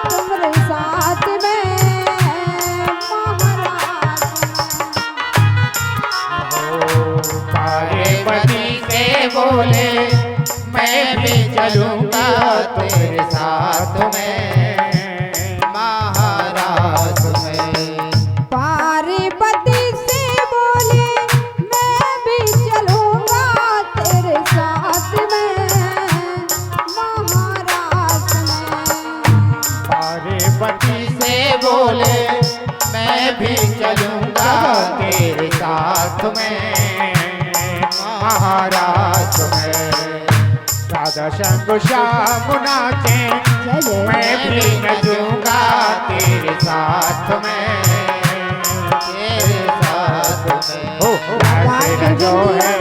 Speaker 1: तुम्हारे साथ में महाराज।
Speaker 2: पार्वती से बोले मैं भी चलूंगा तेरे साथ में महाराज में।
Speaker 1: पार्वती से बोले मैं भी चलूंगा तेरे साथ में महाराज में।
Speaker 3: पार्वती
Speaker 2: से बोले मैं भी चलूंगा तेरे साथ में महाराज में।
Speaker 3: राधा संग श्याम नाचे,
Speaker 1: जय जय।
Speaker 3: मैं भी
Speaker 2: नचूंगा तेरे साथ में तेरे साथ में।
Speaker 3: हो नाचे जो है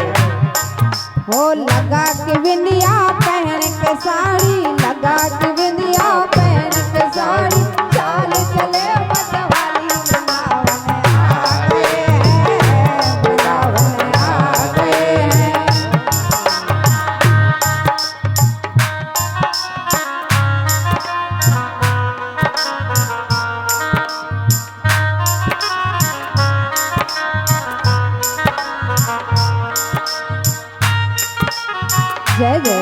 Speaker 1: हो लगा के बिंदिया पहन के साड़ी, लगा के बिंदिया पहन के साड़ी, चाल चले मतवाली वृंदावन आ गए हैं, वृंदावन आ गए हैं। जय जय।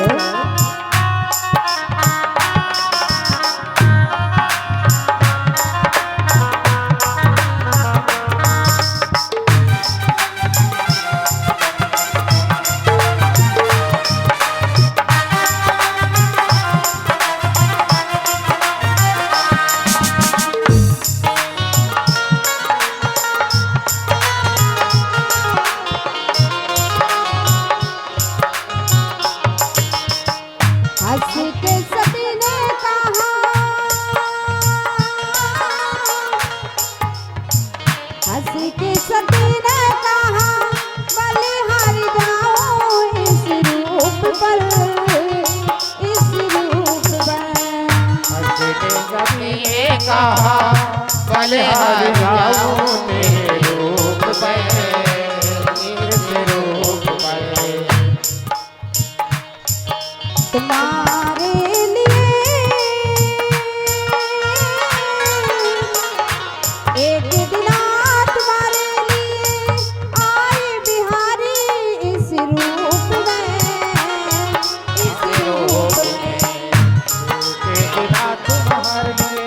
Speaker 1: हंस के सभी ने कहा, हंस के सभी ने कहा, बलिहार जाओ इस रूप पर, इस रूप पर।
Speaker 2: ये कहा बलिहार जाऊं तेरे रूप पे तेरे रूप पे।
Speaker 1: तुम्हारे लिए एक दिना तुम्हारे लिए आए बिहारी इस रूप में, इस रूप में।
Speaker 3: बिना तुम्हारे लिए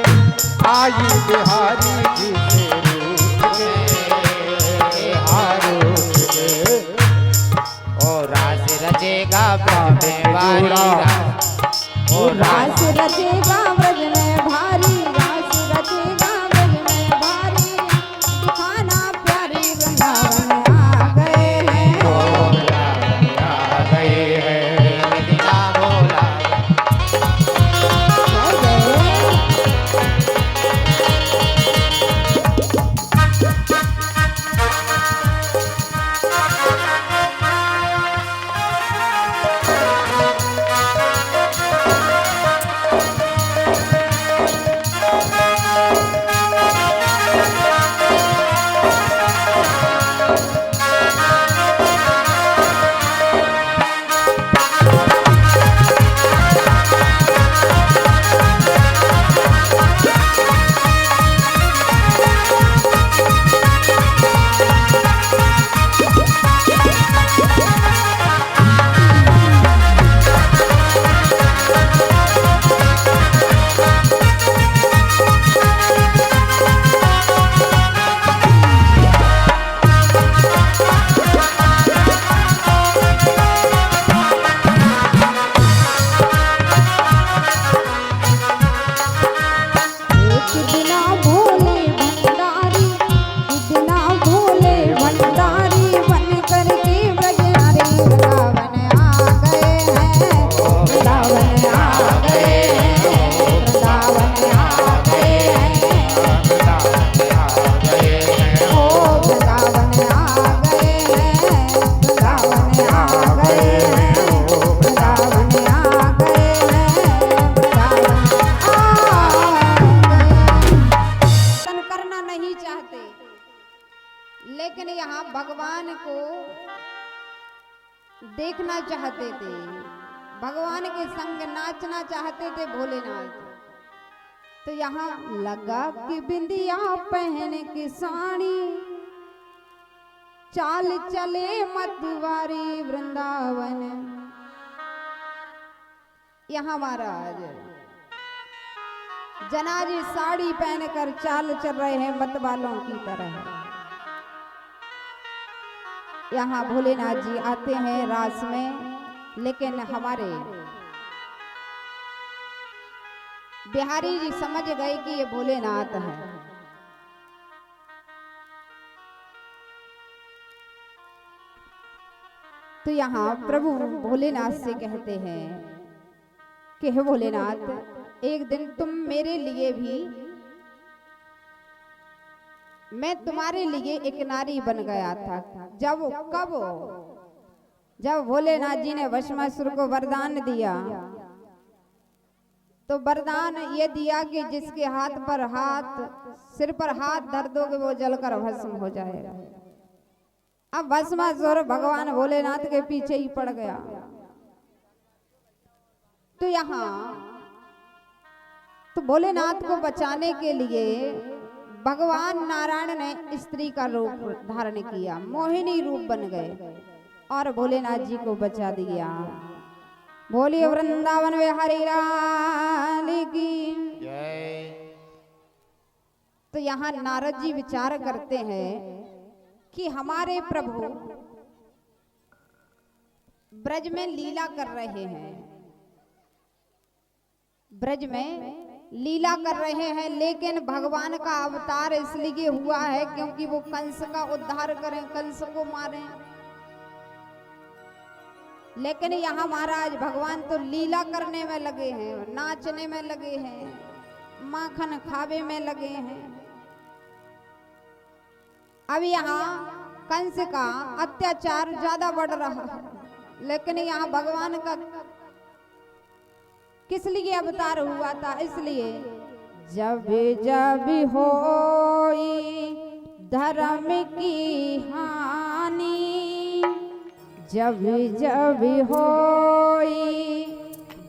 Speaker 3: आई बिहारी जी के रूप में, आरूप में।
Speaker 2: और रास रचेगा ब्रज में वारी रास। और
Speaker 1: रास रचेगा ब्रज में भारी, रास रचेगा ब्रज में भारी, दिखाना प्यारी वृंदावन आ गए हैं।
Speaker 2: आ गए हैं बिना बोला।
Speaker 1: देखना चाहते थे, भगवान के संग नाचना चाहते थे भोलेनाथ। तो यहाँ लगा कि बिंदिया पहन के साड़ी, चाल चले मतवारी वृंदावन। यहाँ महाराज जना जी साड़ी पहनकर चाल चल रहे हैं मत वालों की तरह। यहाँ भोलेनाथ जी आते हैं रास में, लेकिन हमारे बिहारी जी समझ गए कि ये भोलेनाथ है। तो यहाँ प्रभु भोलेनाथ से कहते हैं कि हे भोलेनाथ, एक दिन तुम मेरे लिए भी, मैं तुम्हारे लिए एक नारी बन गया था। जब भोलेनाथ जी ने भस्मासुर को वरदान दिया, तो वरदान ये दिया कि जिसके सिर पर हाथ धर दोगे वो जलकर भस्म हो जाएगा। अब भस्मासुर भगवान भोलेनाथ के पीछे ही पड़ गया। तो यहाँ तो भोलेनाथ को बचाने के लिए भगवान नारायण ने स्त्री का रूप धारण किया, मोहिनी रूप बन गए और भोलेनाथ जी को बचा दिया। बोलिए वृंदावन बिहारी लाल की
Speaker 2: जय।
Speaker 1: तो यहाँ नारद जी विचार करते हैं कि हमारे प्रभु ब्रज में लीला कर रहे हैं, ब्रज में लीला कर रहे हैं, लेकिन भगवान का अवतार इसलिए हुआ है क्योंकि वो कंस का उद्धार करें, कंस को मारें। लेकिन यहाँ महाराज भगवान तो लीला करने में लगे हैं, नाचने में लगे हैं, माखन खावे में लगे हैं। अब यहाँ कंस का अत्याचार ज्यादा बढ़ रहा है, लेकिन यहाँ भगवान का किस लिए अवतार हुआ था? इसलिए जब जब होई धर्म की हानि, जब जब होई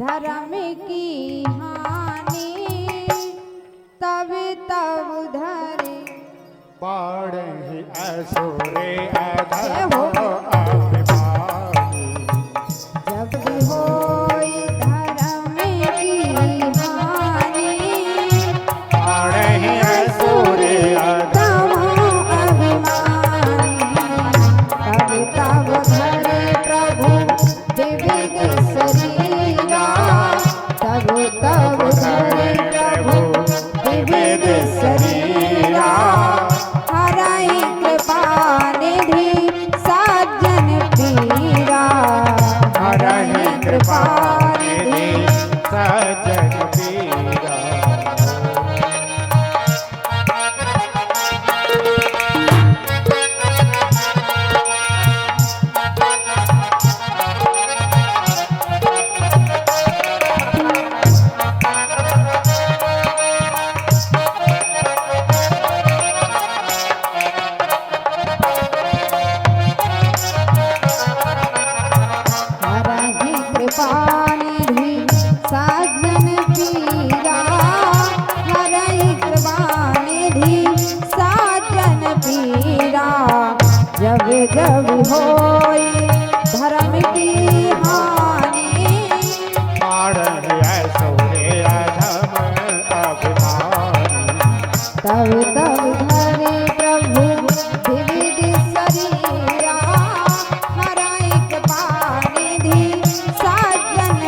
Speaker 1: धर्म की हानि, तब तब धरे
Speaker 3: बाढ़ असुरे
Speaker 1: जय हो।
Speaker 3: अभिमानी।
Speaker 1: जब भी होई धर्म की हानि,
Speaker 3: बाढ़ असुरे
Speaker 1: तब अभिमानी, तब तब धरे प्रभु विविध शरीरा, तब तब धरे प्रभु विविध शरीरा। हराई कृपा निधि सज्जन पीरा, हराई कृपा निधि
Speaker 3: सज्जन पीरा।
Speaker 1: हरहि कृपा निधि सज्जन पीरा, हरहि कृपा निधि सज्जन पीरा। जब जब होई धर्म की हानि,
Speaker 3: बाढ़ असुरे अधम अभिमानी।
Speaker 1: तब तब धरे प्रभु विविध शरीरा, हराई कृपा निधि सज्जन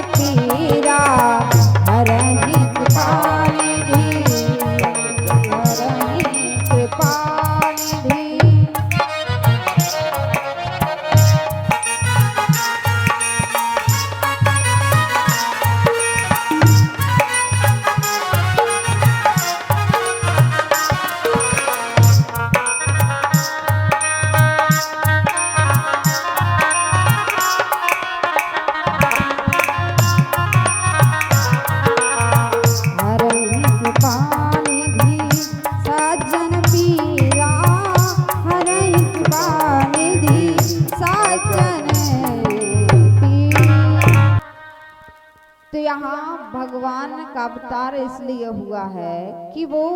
Speaker 1: तो यहाँ भगवान का अवतार इसलिए हुआ है कि वो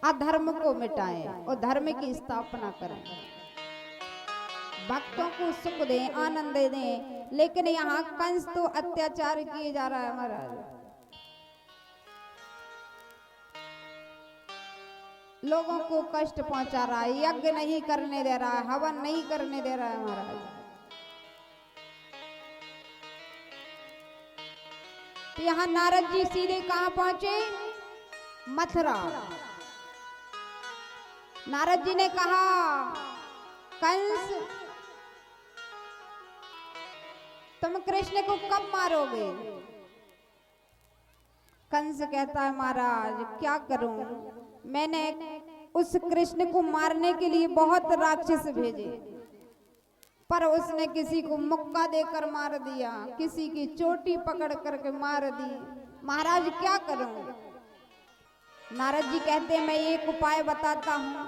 Speaker 1: अधर्म को मिटाएं और धर्म की स्थापना करें, भक्तों को सुख दें, आनंद दें। लेकिन यहाँ कंस तो अत्याचार किए जा रहा है महाराज, लोगों को कष्ट पहुंचा रहा है, यज्ञ नहीं करने दे रहा है, हवन नहीं करने दे रहा है महाराज। तो यहाँ नारद जी सीधे कहां पहुंचे? मथुरा। नारद जी ने कहा, कंस तुम कृष्ण को कब मारोगे? कंस कहता है, महाराज क्या करूं, मैंने उस कृष्ण को मारने के लिए बहुत राक्षस भेजे, पर उसने किसी को मुक्का देकर मार दिया, किसी की चोटी पकड़ करके मार दी, महाराज क्या करूं? नारद जी कहते हैं, मैं एक उपाय बताता हूं,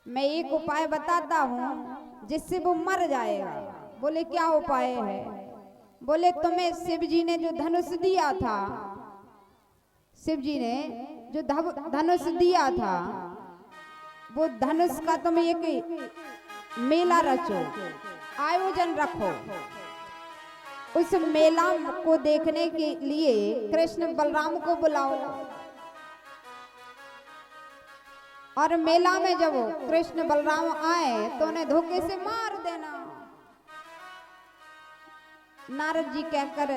Speaker 1: मैं एक उपाय बताता हूं जिससे वो मर जाएगा। बोले क्या उपाय है? बोले तुम्हें शिव जी ने जो धनुष दिया था, शिव जी ने जो धनुष दिया था, वो धनुष का तुम एक मेला रचो, आयोजन रखो। उस मेला को देखने के लिए कृष्ण बलराम को बुलाओ, और मेला में जब कृष्ण बलराम आए तो उन्हें धोखे से मार देना। नारद जी कहकर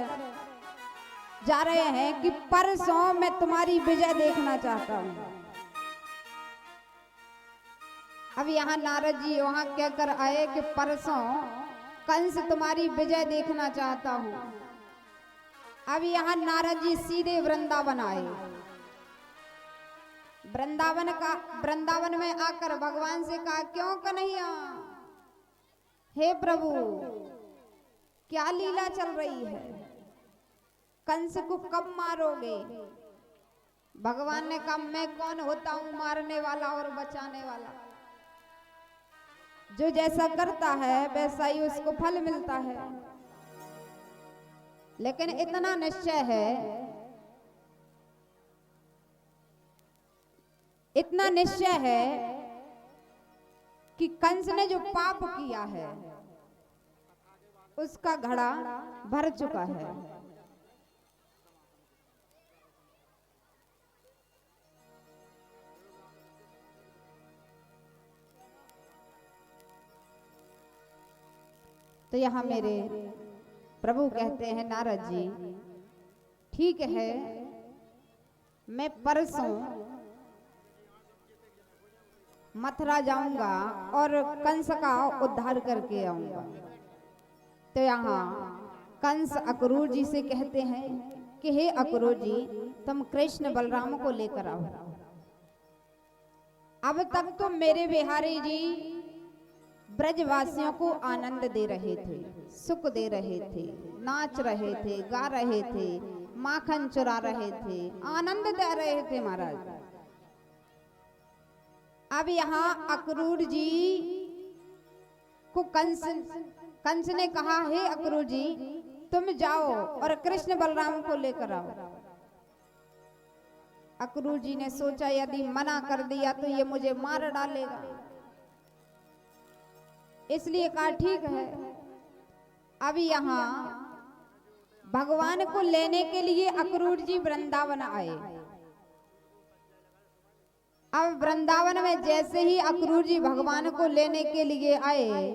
Speaker 1: जा रहे हैं कि परसों मैं तुम्हारी विजय देखना चाहता हूं। अब यहाँ नारद जी वहां कहकर आए कि परसों कंस तुम्हारी विजय देखना चाहता हूं। अब यहाँ नारद जी सीधे वृंदावन आए। वृंदावन में आकर भगवान से कहा, क्यों कन्हैया, हे प्रभु क्या लीला चल रही है, कंस को कब मारोगे? भगवान ने कहा, मैं कौन होता हूं मारने वाला और बचाने वाला, जो जैसा करता है वैसा ही उसको फल मिलता है। लेकिन इतना निश्चय है, इतना निश्चय है कि कंस ने जो पाप किया है उसका घड़ा भर चुका है। तो यहाँ मेरे प्रभु कहते हैं, नारद जी ठीक है, मैं परसों मथुरा जाऊंगा और कंस का उद्धार करके आऊंगा। तो यहाँ कंस अक्रूर जी से कहते हैं कि हे अक्रूर जी, तुम कृष्ण बलराम को लेकर आओ। अब तक तो मेरे बिहारी जी ब्रजवासियों को आनंद दे रहे थे, सुख दे रहे थे, नाच रहे थे, गा रहे थे, माखन चुरा रहे थे, आनंद दे रहे थे महाराज। अब यहाँ अक्रूर जी को कंस ने कहा, हे अक्रूर जी तुम जाओ और कृष्ण बलराम को लेकर आओ। अक्रूर जी ने सोचा यदि मना कर दिया तो ये मुझे मार डालेगा, इसलिए कहा ठीक है। अब यहाँ भगवान को लेने के लिए अक्रूर जी वृंदावन आए। अब वृंदावन में जैसे ही अक्रूर जी भगवान को लेने के लिए आए,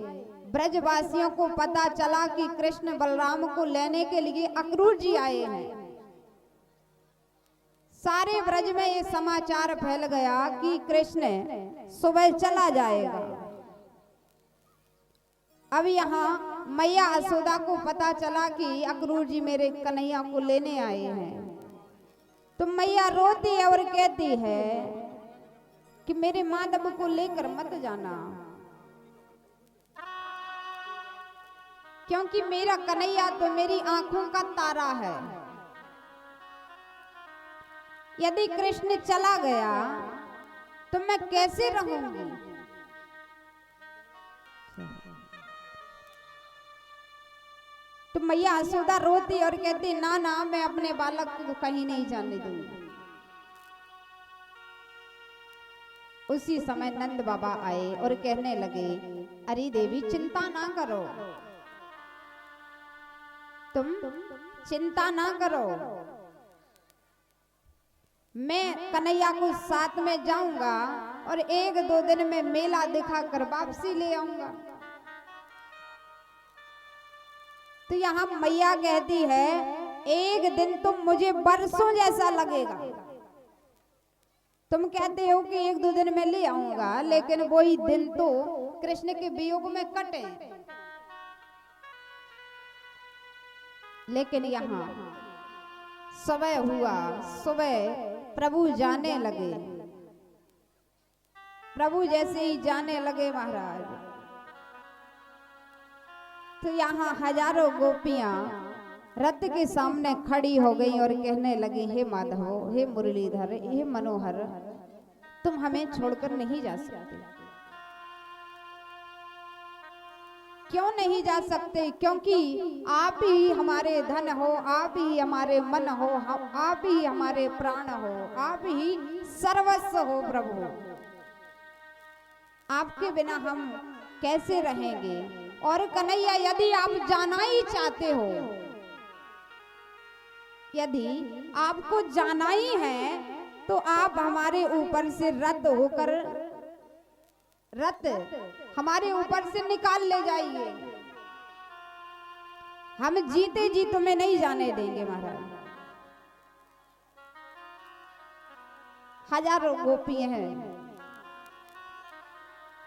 Speaker 1: ब्रजवासियों को पता चला कि कृष्ण बलराम को लेने के लिए अक्रूर जी आए हैं। सारे ब्रज में ये समाचार फैल गया कि कृष्ण सुबह चला जाएगा। अब यहाँ मैया यशोदा को पता चला कि अक्रूर जी मेरे कन्हैया को लेने आए हैं, तो मैया रोती है और कहती है कि मेरे माधव को लेकर मत जाना, क्योंकि मेरा कन्हैया तो मेरी आंखों का तारा है। यदि कृष्ण चला गया तो मैं कैसे रहूंगी? तो मैया यशोदा रोती और कहती ना ना मैं अपने बालक को कहीं नहीं जाने दूंगी। उसी समय नंद बाबा आए और कहने लगे अरे देवी चिंता ना करो, तुम चिंता ना करो, मैं कन्हैया को साथ में जाऊंगा और 1-2 दिन में मेला दिखाकर वापसी ले आऊंगा। तो यहाँ मैया कहती है 1 दिन तो मुझे बरसों जैसा लगेगा। तुम कहते हो कि 1-2 दिन में ले आऊंगा, लेकिन वही दिन तो कृष्ण के वियोग में कटे। लेकिन यहाँ सुबह हुआ, सुबह प्रभु जाने लगे। प्रभु जैसे ही जाने लगे महाराज, तो यहाँ हजारों गोपियां रथ के सामने खड़ी हो गई और कहने लगी हे माधव, हे मुरलीधर, हे मनोहर, तुम हमें छोड़कर नहीं जा सकते। क्यों नहीं जा सकते? क्योंकि आप ही हमारे धन हो, आप ही हमारे मन हो, आप ही हमारे प्राण हो, आप ही सर्वस्व हो प्रभु। आपके बिना हम कैसे रहेंगे? और कन्हैया यदि आप जाना ही चाहते हो, यदि आपको जाना ही है तो आप हमारे ऊपर से रद्द होकर रथ हमारे ऊपर से निकाल ले जाइए। हम जीते जी तुम्हें नहीं जाने देंगे महाराज। हजारों गोपियां हैं,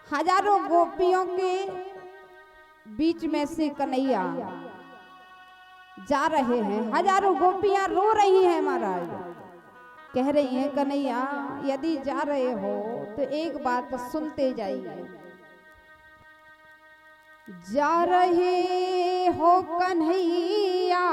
Speaker 1: हजारों गोपियों के बीच में से कन्हैया जा रहे हैं। हजारों गोपियां रो रही हैं महाराज, कह रही हैं कन्हैया यदि जा रहे हो तो एक बात सुनते जाइए। जा रहे हो कन्हैया